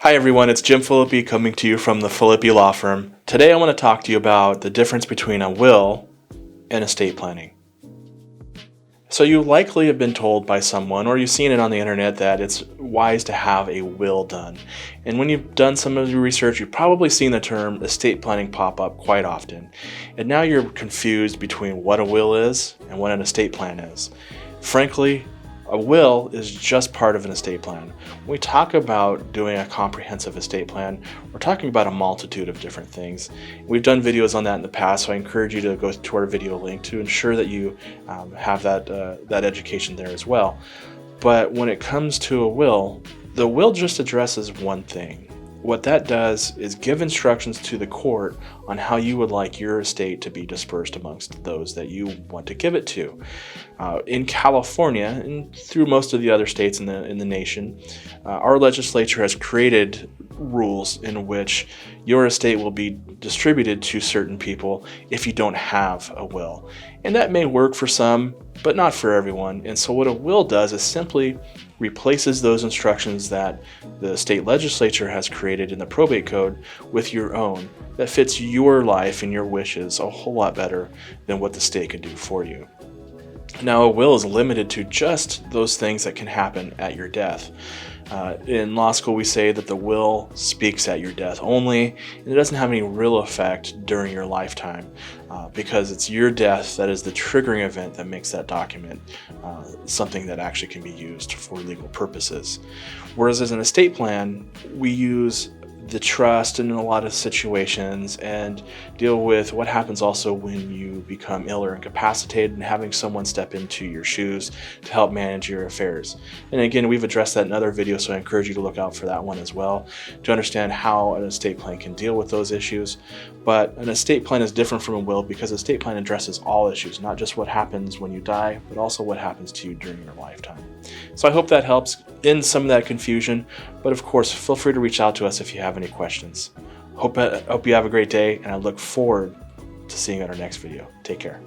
Hi everyone, it's Jim Filippi coming to you from the Filippi Law Firm. Today I want to talk to you about the difference between a will and estate planning. So you likely have been told by someone, or you've seen it on the internet, that it's wise to have a will done. And when you've done some of your research, you've probably seen the term estate planning pop up quite often. And now you're confused between what a will is and what an estate plan is. Frankly, a will is just part of an estate plan. When we talk about doing a comprehensive estate plan, we're talking about a multitude of different things. We've done videos on that in the past, so I encourage you to go to our video link to ensure that you have that education there as well. But when it comes to a will, the will just addresses one thing. What that does is give instructions to the court on how you would like your estate to be dispersed amongst those that you want to give it to. In California, and through most of the other states in the nation, our legislature has created rules in which your estate will be distributed to certain people if you don't have a will. And that may work for some, but not for everyone. And so what a will does is simply replaces those instructions that the state legislature has created in the probate code with your own that fits your life and your wishes a whole lot better than what the state could do for you. Now, a will is limited to just those things that can happen at your death. In law school, we say that the will speaks at your death only, and it doesn't have any real effect during your lifetime because it's your death that is the triggering event that makes that document something that actually can be used for legal purposes. Whereas as an estate plan, we use the trust in a lot of situations and deal with what happens also when you become ill or incapacitated and having someone step into your shoes to help manage your affairs. And again, we've addressed that in other videos, so I encourage you to look out for that one as well to understand how an estate plan can deal with those issues. But an estate plan is different from a will because an estate plan addresses all issues, not just what happens when you die, but also what happens to you during your lifetime. So I hope that helps in some of that confusion, but of course, feel free to reach out to us if you have any questions. Hope you have a great day, and I look forward to seeing you in our next video. Take care.